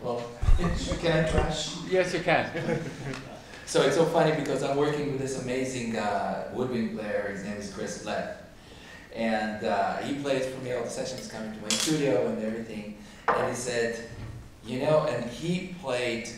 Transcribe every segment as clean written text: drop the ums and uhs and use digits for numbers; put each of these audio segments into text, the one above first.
Well, can I trash? Yes, you can. So it's so funny because I'm working with this amazing woodwind player. His name is Chris Lett. And he plays for me all the sessions, coming to my studio and everything. And he said, you know, and he played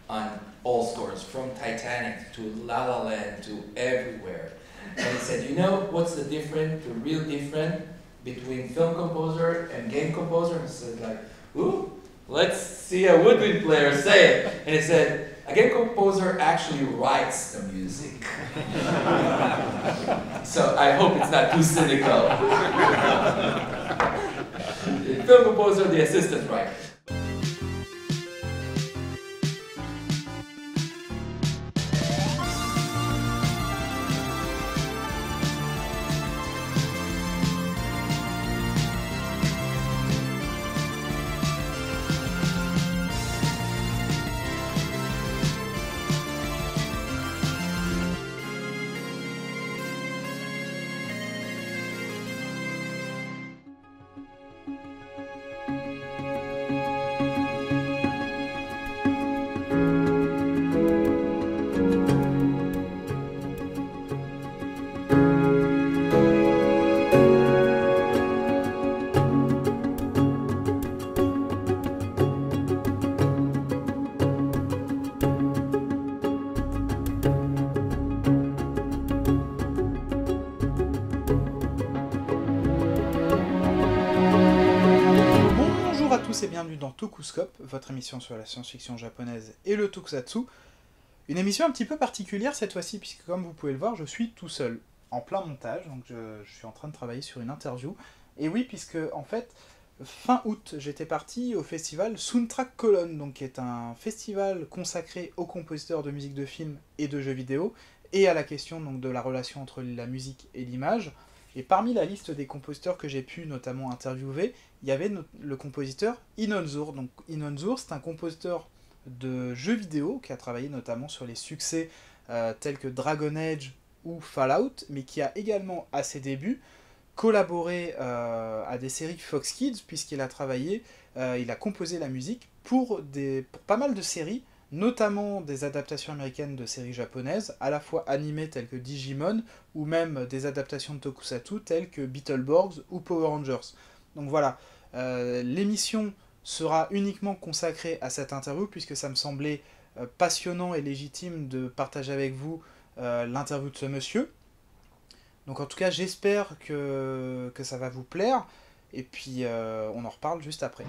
on all scores, from Titanic to La La Land to everywhere. And he said, you know what's the real difference between film composer and game composer? And I said, like, ooh, let's see a woodwind player say it. And he said, a game composer actually writes the music. So I hope it's not too cynical. The film composer, the assistant writer. Et bienvenue dans Tokuscope, votre émission sur la science-fiction japonaise et le tokusatsu. Une émission un petit peu particulière cette fois-ci, puisque comme vous pouvez le voir, je suis tout seul, en plein montage, donc je suis en train de travailler sur une interview. Et oui, puisque en fait, fin août, j'étais parti au festival Soundtrack Cologne, donc qui est un festival consacré aux compositeurs de musique de film et de jeux vidéo, et à la question donc, de la relation entre la musique et l'image. Et parmi la liste des compositeurs que j'ai pu notamment interviewer, il y avait le compositeur Inon Zur. Donc Inon Zur, c'est un compositeur de jeux vidéo qui a travaillé notamment sur les succès tels que Dragon Age ou Fallout, mais qui a également, à ses débuts, collaboré à des séries Fox Kids, puisqu'il a travaillé, il a composé la musique pour pas mal de séries, notamment des adaptations américaines de séries japonaises, à la fois animées telles que Digimon, ou même des adaptations de Tokusatsu telles que Beetleborgs ou Power Rangers. Donc voilà, l'émission sera uniquement consacrée à cette interview, puisque ça me semblait passionnant et légitime de partager avec vous l'interview de ce monsieur. Donc en tout cas, j'espère que ça va vous plaire, et puis on en reparle juste après.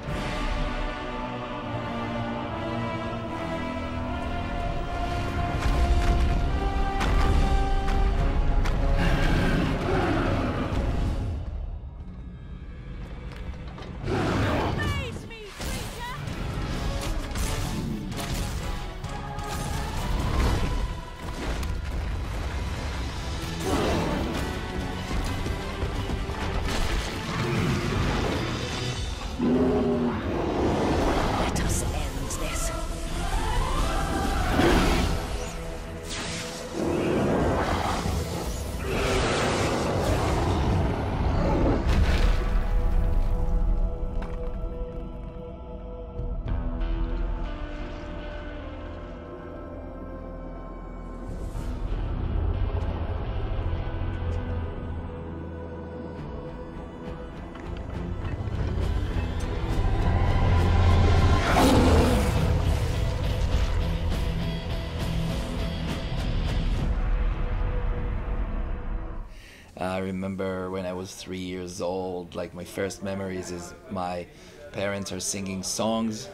I remember when I was 3 years old, like my first memories is my parents are singing songs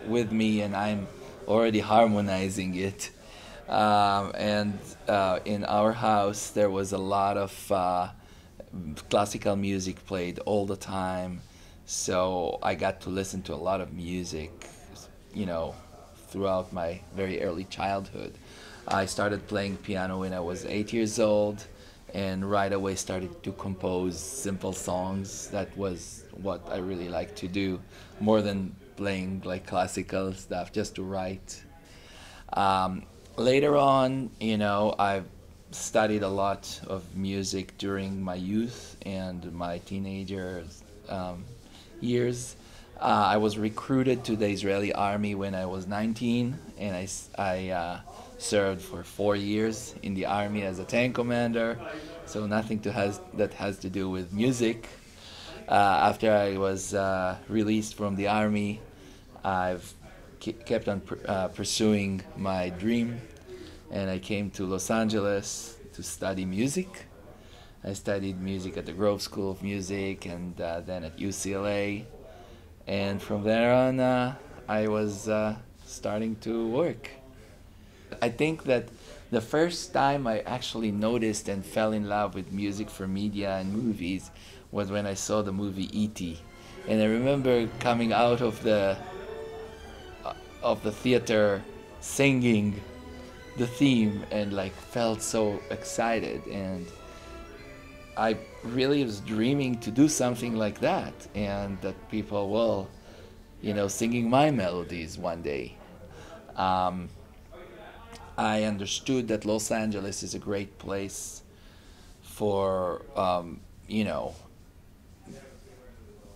with me and I'm already harmonizing it. In our house there was a lot of classical music played all the time, so I got to listen to a lot of music, you know, throughout my very early childhood. I started playing piano when I was 8 years old, and right away started to compose simple songs. That was what I really liked to do, more than playing like classical stuff, just to write. Later on, you know, I've studied a lot of music during my youth and my teenager years. I was recruited to the Israeli army when I was 19, and I served for 4 years in the army as a tank commander, so nothing that has to do with music. After I was released from the army, I've kept on pursuing my dream, and I came to Los Angeles to study music. I studied music at the Grove School of Music and then at UCLA. And from there on, I was starting to work. I think that the first time I actually noticed and fell in love with music for media and movies was when I saw the movie E.T. And I remember coming out of the theater singing the theme and like felt so excited, and I really was dreaming to do something like that, and that people will, singing my melodies one day. I understood that Los Angeles is a great place for,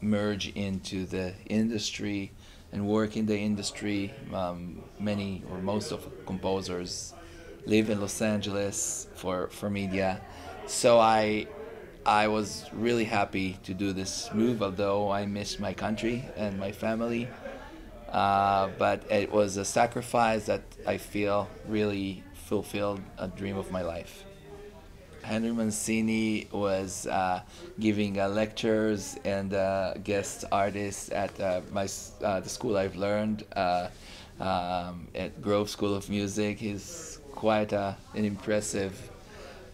merge into the industry and work in the industry. Many or most of composers live in Los Angeles for media. So I was really happy to do this move, although I miss my country and my family. But it was a sacrifice that I feel really fulfilled a dream of my life. Henry Mancini was giving lectures and guest artists at the school I've learned, at Grove School of Music. He's quite an impressive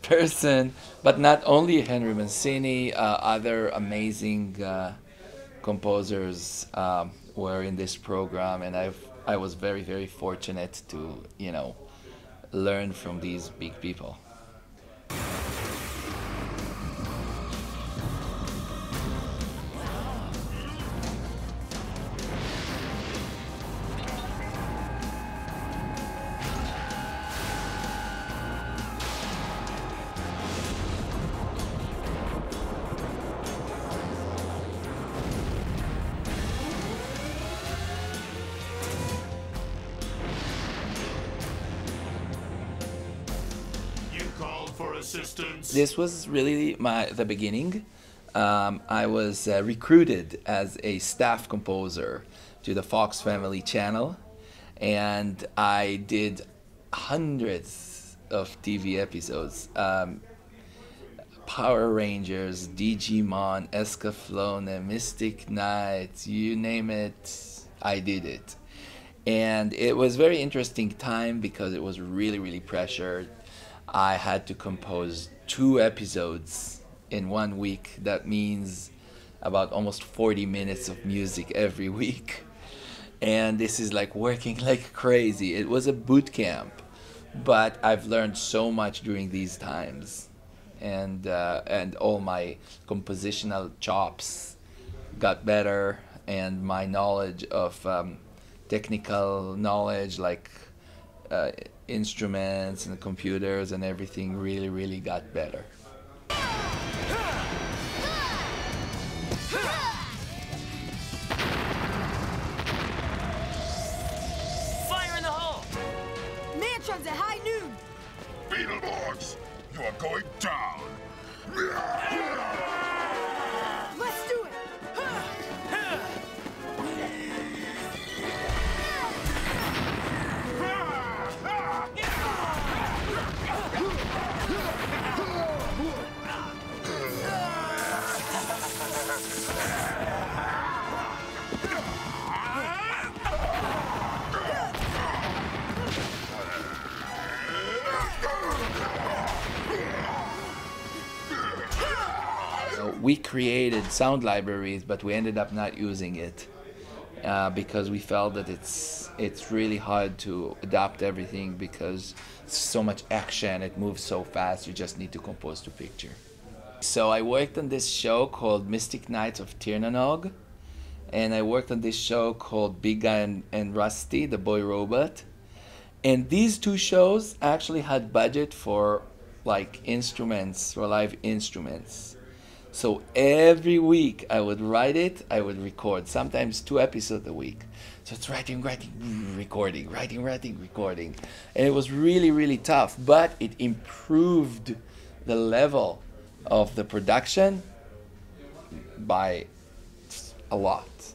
person, but not only Henry Mancini, other amazing composers were in this program, and I was very, very fortunate to learn from these big people. This was really the beginning. I was recruited as a staff composer to the Fox Family channel, and I did hundreds of TV episodes. Power Rangers, Digimon, Escaflowne, Mystic Knights, you name it, I did it. And it was a very interesting time because it was really, really pressured. I had to compose 2 episodes in 1 week. That means about almost 40 minutes of music every week. And this is like working like crazy. It was a boot camp, but I've learned so much during these times. And all my compositional chops got better, and my knowledge of technical knowledge, like instruments and computers and everything, really, really got better. Fire in the hole! Mantrons at high noon! Beetleborgs, you are going down! Let's do it! We created sound libraries, but we ended up not using it because we felt that it's really hard to adapt everything because so much action, it moves so fast, you just need to compose to picture. So I worked on this show called Mystic Knights of Tirnanog, and I worked on this show called Big Guy and Rusty, the boy robot. And these 2 shows actually had budget for like instruments, for live instruments. So every week I would write it, I would record, sometimes 2 episodes a week. So it's writing, recording, writing, recording. And it was really, really tough, but it improved the level of the production by a lot.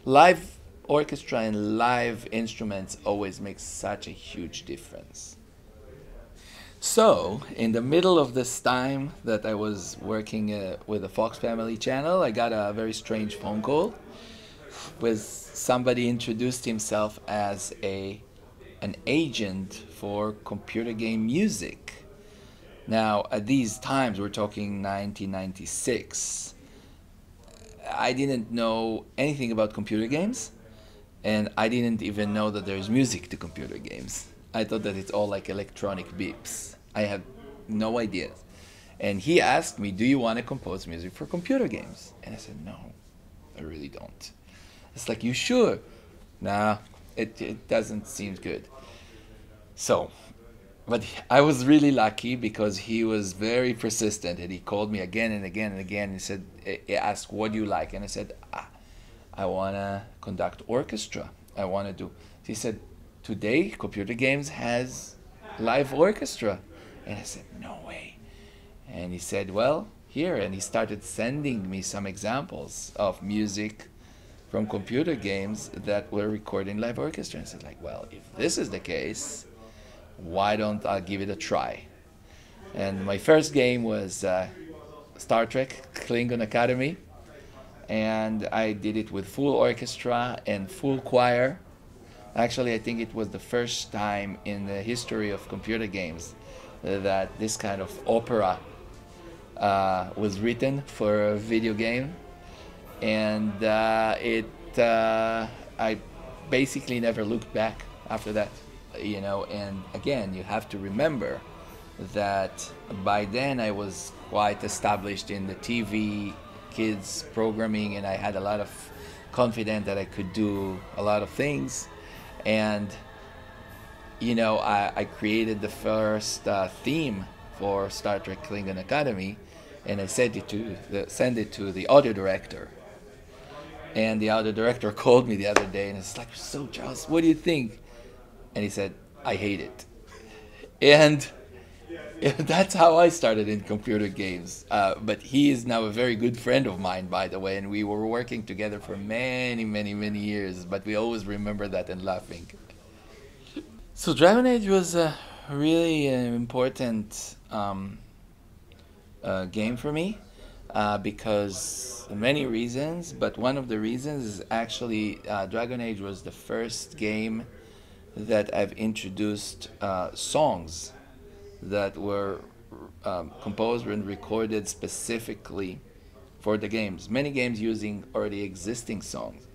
Live orchestra and live instruments always make such a huge difference. So, in the middle of this time that I was working with the Fox Family channel, I got a very strange phone call with somebody introduced himself as an agent for computer game music. Now, at these times, we're talking 1996. I didn't know anything about computer games, and I didn't even know that there's music to computer games. I thought that it's all like electronic beeps. I had no idea. And he asked me, do you want to compose music for computer games? And I said, no, I really don't. It's like, you sure? Nah, it doesn't seem good. So, but I was really lucky because he was very persistent, and he called me again and again and again. He asked, what do you like? And I said, I want to conduct orchestra. I want to do. He said, today computer games has live orchestra. And I said, no way. And he said, well, here. And he started sending me some examples of music from computer games that were recorded in live orchestra. And I said, like, well, if this is the case, why don't I give it a try? And my first game was Star Trek Klingon Academy. And I did it with full orchestra and full choir. Actually, I think it was the first time in the history of computer games that this kind of opera was written for a video game. And I basically never looked back after that, you know. And again, you have to remember that by then I was quite established in the TV kids programming, and I had a lot of confidence that I could do a lot of things. And you know, I created the first theme for Star Trek Klingon Academy, and I sent it to the audio director. And the audio director called me the other day, and it's like, so Charles, what do you think? And he said, I hate it. And that's how I started in computer games. But he is now a very good friend of mine, by the way, and we were working together for many, many, many years, but we always remember that and laughing. So Dragon Age was a really important game for me because many reasons, but one of the reasons is actually Dragon Age was the first game that I've introduced songs that were composed and recorded specifically for the games. Many games using already existing songs,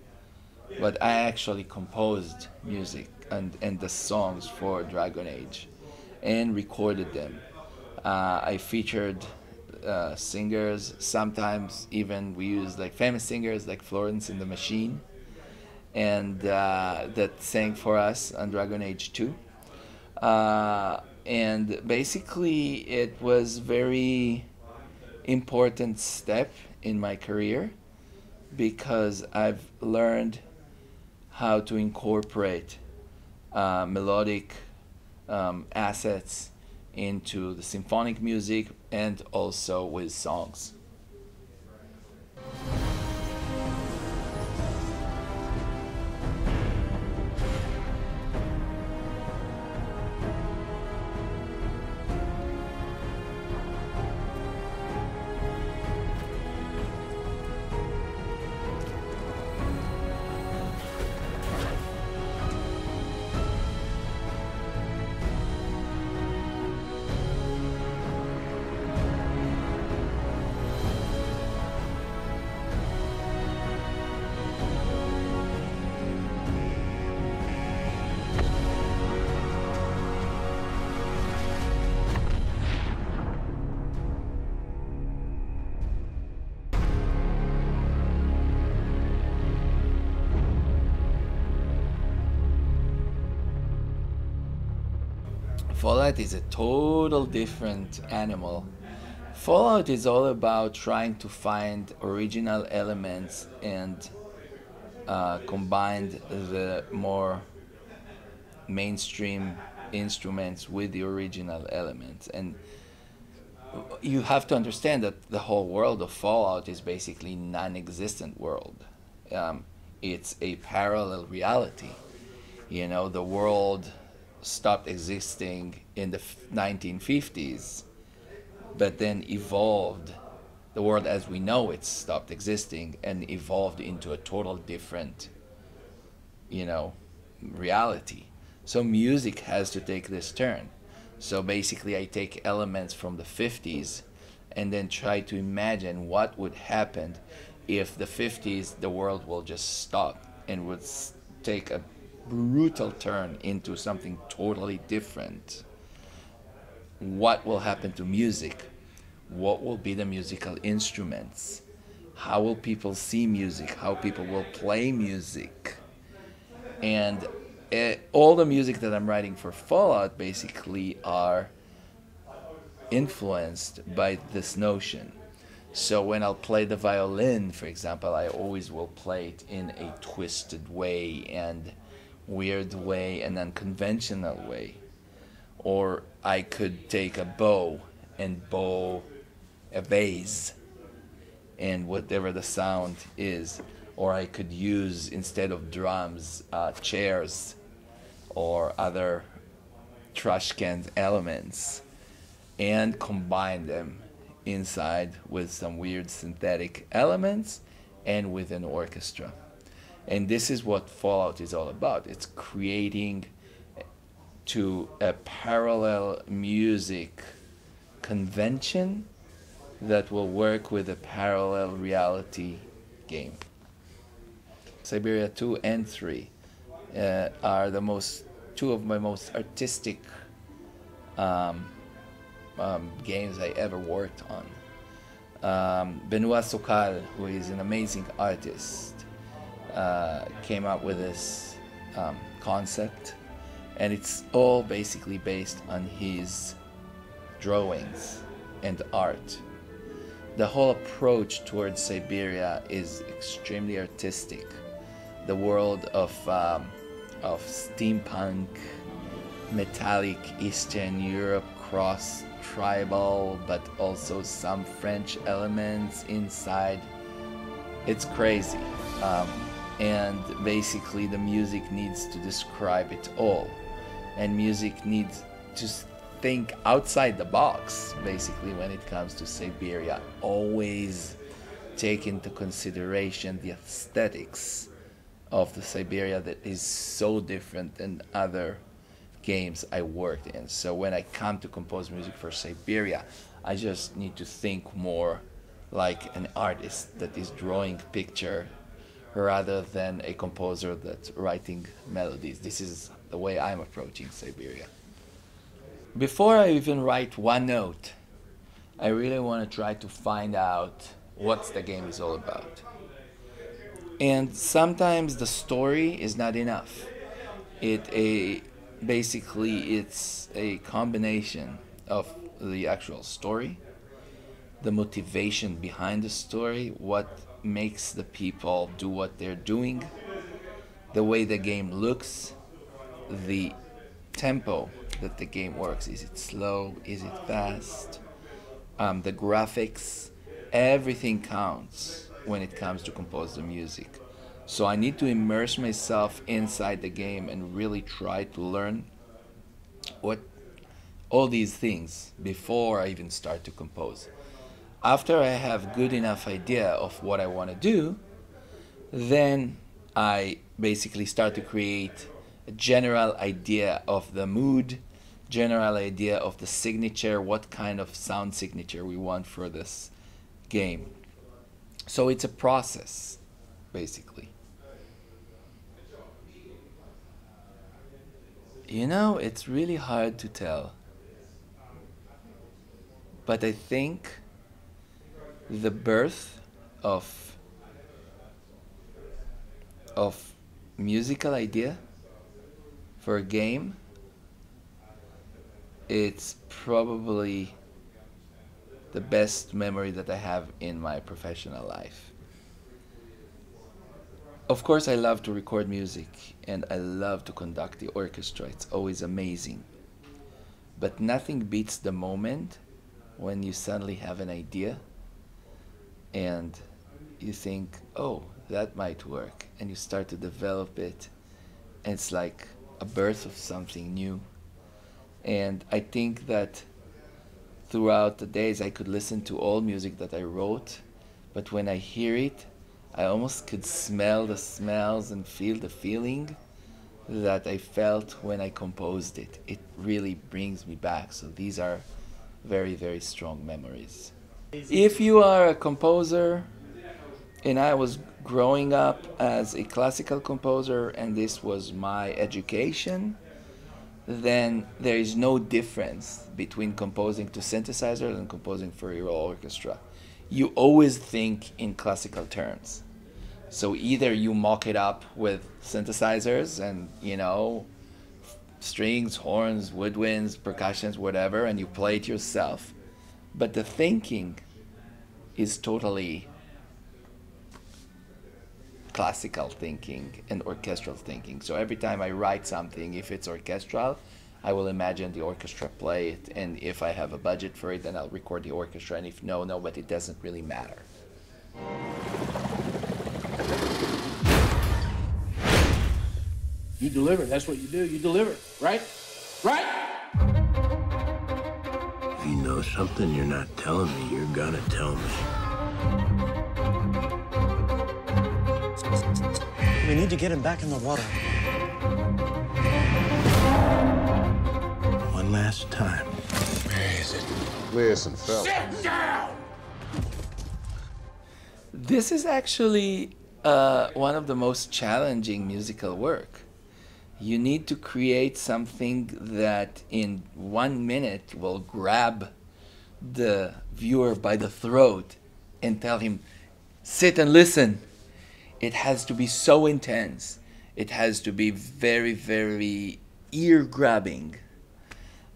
but I actually composed music and the songs for Dragon Age and recorded them. I featured singers, sometimes even we used like famous singers like Florence and the Machine, and that sang for us on Dragon Age 2. And basically it was very important step in my career because I've learned how to incorporate melodic assets into the symphonic music and also with songs. Fallout is a total different animal Fallout is all about trying to find original elements and combine the more mainstream instruments with the original elements. And you have to understand that the whole world of Fallout is basically non-existent world. It's a parallel reality. You know, the world stopped existing in the 1950s, but then evolved. The world as we know it stopped existing and evolved into a total different, you know, reality. So music has to take this turn. So basically I take elements from the 50s and then try to imagine what would happen if the 50s the world will just stop and would take a brutal turn into something totally different. What will happen to music? What will be the musical instruments? How will people see music? How people will play music? And all the music that I'm writing for Fallout basically are influenced by this notion. So when I'll play the violin, for example, I always will play it in a twisted way and weird way and unconventional way. Or I could take a bow and bow a vase and whatever the sound is. Or I could use, instead of drums, chairs or other trash can elements and combine them inside with some weird synthetic elements and with an orchestra. And this is what Fallout is all about. It's creating to a parallel music convention that will work with a parallel reality game. Siberia 2 and 3 are two of my most artistic games I ever worked on. Benoit Sokal, who is an amazing artist, came up with this concept, and it's all basically based on his drawings and art. The whole approach towards Siberia is extremely artistic. The world of steampunk, metallic Eastern Europe, cross-tribal, but also some French elements inside. It's crazy. And basically the music needs to describe it all. And music needs to think outside the box, basically, when it comes to Siberia. Always take into consideration the aesthetics of the Siberia that is so different than other games I worked in. So when I come to compose music for Siberia, I just need to think more like an artist that is drawing picture rather than a composer that's writing melodies. This is the way I'm approaching Siberia. Before I even write one note, I really want to try to find out what the game is all about. And sometimes the story is not enough. Basically it's a combination of the actual story, the motivation behind the story, what makes the people do what they're doing, the way the game looks, the tempo that the game works. Is it slow? Is it fast? The graphics, everything counts when it comes to compose the music. So I need to immerse myself inside the game and really try to learn what all these things before I even start to compose. After I have good enough idea of what I want to do, then I basically start to create a general idea of the mood, general idea of the signature, what kind of sound signature we want for this game. So it's a process, basically. You know, it's really hard to tell. But I think the birth of musical idea for a game, it's probably the best memory that I have in my professional life. Of course, I love to record music and I love to conduct the orchestra. It's always amazing. But nothing beats the moment when you suddenly have an idea and you think, oh, that might work, and you start to develop it, and it's like a birth of something new. And I think that throughout the days I could listen to all music that I wrote, but when I hear it, I almost could smell the smells and feel the feeling that I felt when I composed it. It really brings me back. So these are very, very strong memories. If you are a composer, and I was growing up as a classical composer and this was my education, then there is no difference between composing to synthesizers and composing for your orchestra. You always think in classical terms. So either you mock it up with synthesizers and, you know, strings, horns, woodwinds, percussions, whatever, and you play it yourself. But the thinking is totally classical thinking and orchestral thinking. So every time I write something, if it's orchestral, I will imagine the orchestra play it, and if I have a budget for it, then I'll record the orchestra, and if no, but it doesn't really matter. You deliver, that's what you do, you deliver, right? Right? If you know something you're not telling me, you're gonna tell me. We need to get him back in the water. One last time. Where is it? Listen, fella. Sit down! This is actually one of the most challenging musical work. You need to create something that in 1 minute will grab the viewer by the throat and tell him, sit and listen. It has to be so intense. It has to be very, very ear-grabbing.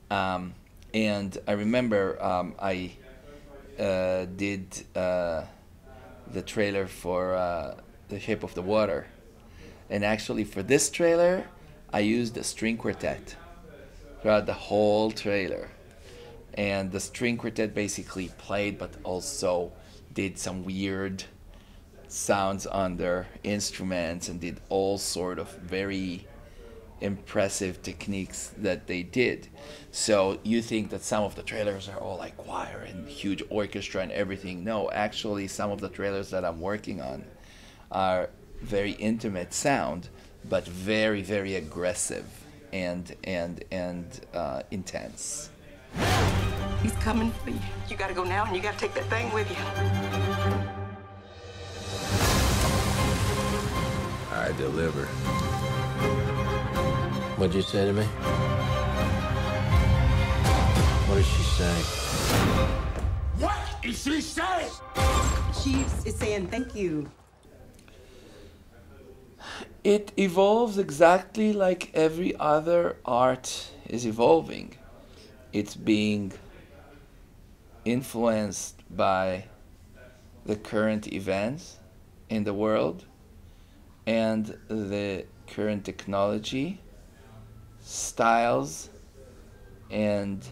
And I remember I did the trailer for The Shape of the Water. And actually for this trailer, I used a string quartet throughout the whole trailer. And the string quartet basically played, but also did some weird sounds on their instruments and did all sort of very impressive techniques that they did. So you think that some of the trailers are all like choir and huge orchestra and everything. No, actually some of the trailers that I'm working on are very intimate sound, but very, very aggressive and intense. He's coming for you. You gotta go now and you gotta take that thing with you. I deliver. What'd you say to me? What did she say? What is she saying? She is saying thank you. It evolves exactly like every other art is evolving. It's being influenced by the current events in the world and the current technology, styles, and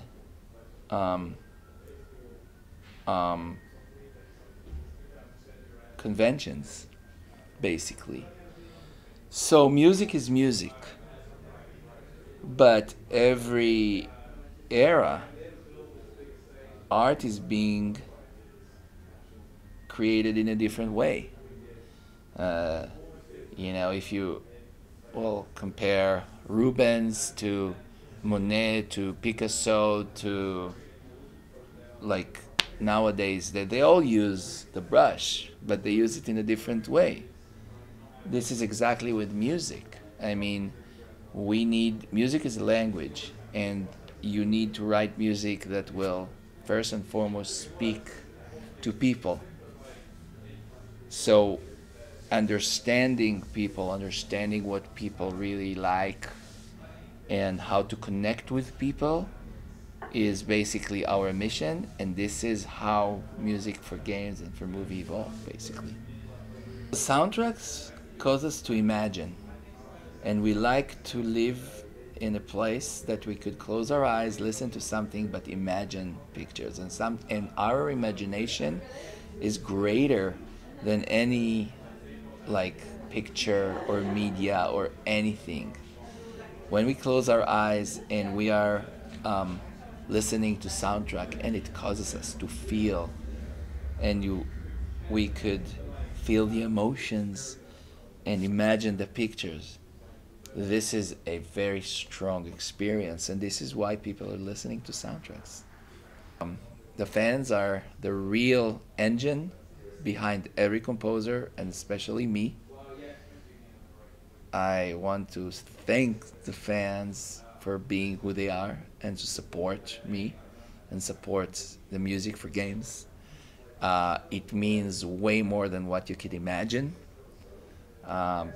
conventions, basically. So music is music, but every era, art is being created in a different way. You know, if you compare Rubens to Monet to Picasso to, like, nowadays they all use the brush, but they use it in a different way. This is exactly with music. I mean, music is a language, and you need to write music that will first and foremost speak to people. So understanding people, understanding what people really like and how to connect with people is basically our mission, and this is how music for games and for movie evolved, basically. Soundtracks cause us to imagine, and we like to live in a place that we could close our eyes, listen to something, but imagine pictures. And our imagination is greater than any like picture or media or anything. When we close our eyes and we are listening to soundtrack, and it causes us to feel, and we could feel the emotions and imagine the pictures. This is a very strong experience, and this is why people are listening to soundtracks. The fans are the real engine behind every composer, and especially me. I want to thank the fans for being who they are and to support me and support the music for games. It means way more than what you could imagine,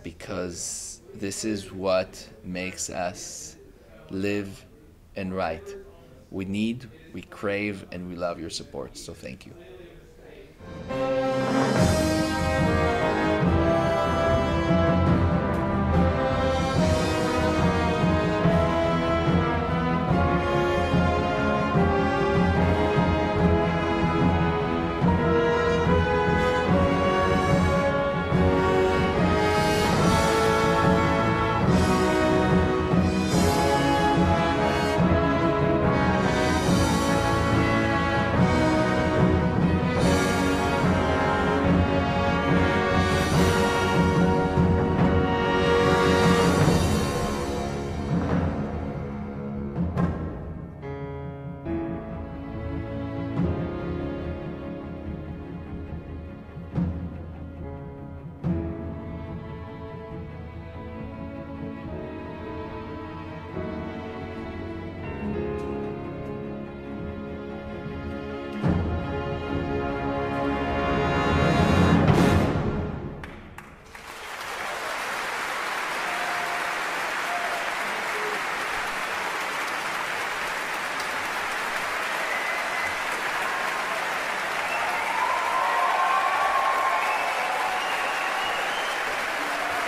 because this is what makes us live and write. We need, we crave, and we love your support, so thank you.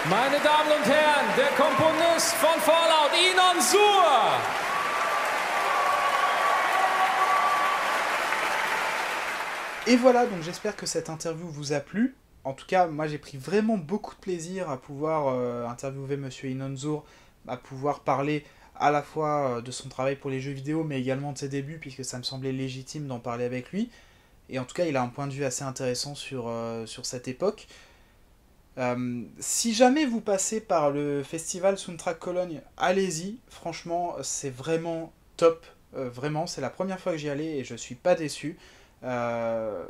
Meine Damen und Herren, der Komponist von Fallout, Inon Zur! Et voilà, donc j'espère que cette interview vous a plu. En tout cas, moi j'ai pris vraiment beaucoup de plaisir à pouvoir interviewer Monsieur Inon Zur, à pouvoir parler à la fois de son travail pour les jeux vidéo, mais également de ses débuts, puisque ça me semblait légitime d'en parler avec lui. Et en tout cas, il a un point de vue assez intéressant sur cette époque. Si jamais vous passez par le festival Soundtrack Cologne, allez-y, franchement c'est vraiment top, vraiment c'est la première fois que j'y allais et je suis pas déçu. Par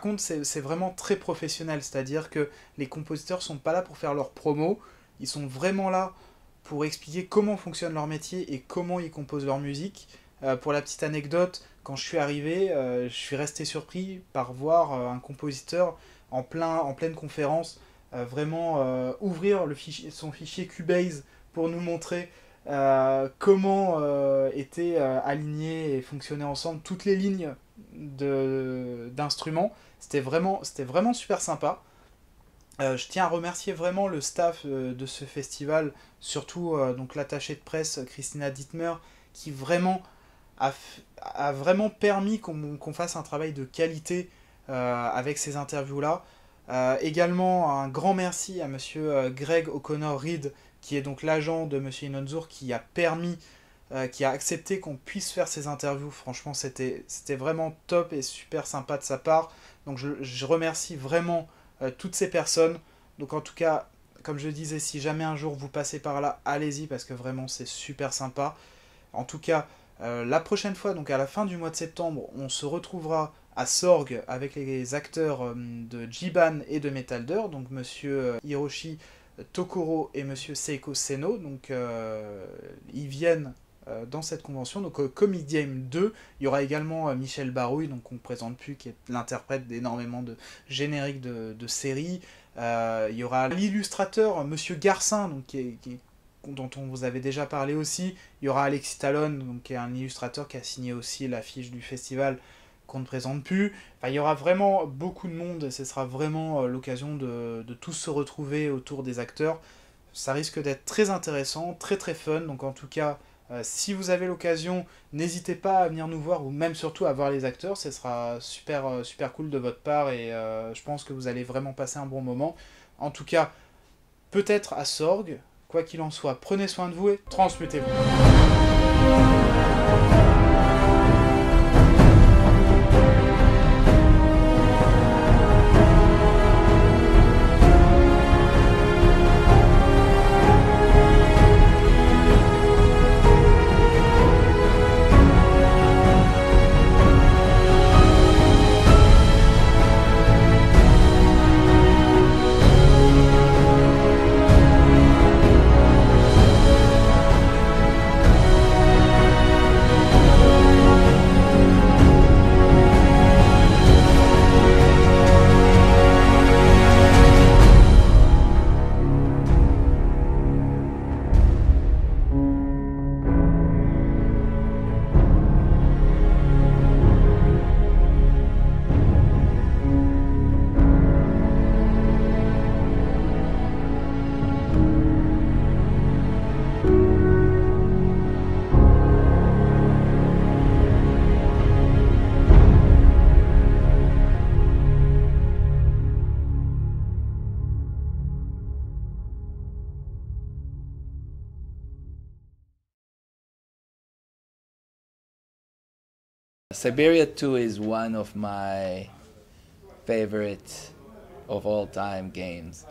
contre c'est vraiment très professionnel, c'est-à-dire que les compositeurs sont pas là pour faire leur promo, ils sont vraiment là pour expliquer comment fonctionne leur métier et comment ils composent leur musique. Pour la petite anecdote, quand je suis arrivé, je suis resté surpris par voir un compositeur en pleine conférence, vraiment ouvrir son fichier Cubase pour nous montrer comment étaient alignées et fonctionnaient ensemble toutes les lignes d'instruments. C'était vraiment super sympa. Je tiens à remercier vraiment le staff de ce festival, surtout donc l'attachée de presse Christina Dittmer, qui vraiment a vraiment permis qu'on fasse un travail de qualité avec ces interviews-là. Également, un grand merci à monsieur Greg O'Connor-Reed, qui est donc l'agent de monsieur Inon Zur, qui a accepté qu'on puisse faire ces interviews. Franchement, c'était vraiment top et super sympa de sa part. Donc je remercie vraiment toutes ces personnes. Donc en tout cas, comme je disais, si jamais un jour vous passez par là, allez-y, parce que vraiment c'est super sympa. En tout cas, la prochaine fois, donc à la fin du mois de septembre, on se retrouvera à Sorgue avec les acteurs de Jiban et de Metalder, donc monsieur Hiroshi Tokoro et monsieur Seiko Seno. Donc ils viennent dans cette convention, donc Comic Game 2, il y aura également Michel Barouille, donc on ne présente plus, qui est l'interprète d'énormément de génériques de séries. Il y aura l'illustrateur monsieur Garcin, donc qui est dont on vous avait déjà parlé aussi. Il y aura Alexis Talon, donc, qui est un illustrateur qui a signé aussi l'affiche du festival qu'on ne présente plus. Enfin, il y aura vraiment beaucoup de monde et ce sera vraiment l'occasion de tous se retrouver autour des acteurs. Ça risque d'être très intéressant, très très fun, donc en tout cas, si vous avez l'occasion, n'hésitez pas à venir nous voir, ou même surtout à voir les acteurs, ce sera super, super cool de votre part, et je pense que vous allez vraiment passer un bon moment. En tout cas, peut-être à Sorgue, quoi qu'il en soit, prenez soin de vous et transmutez-vous. Siberia 2 is one of my favorite of all time games.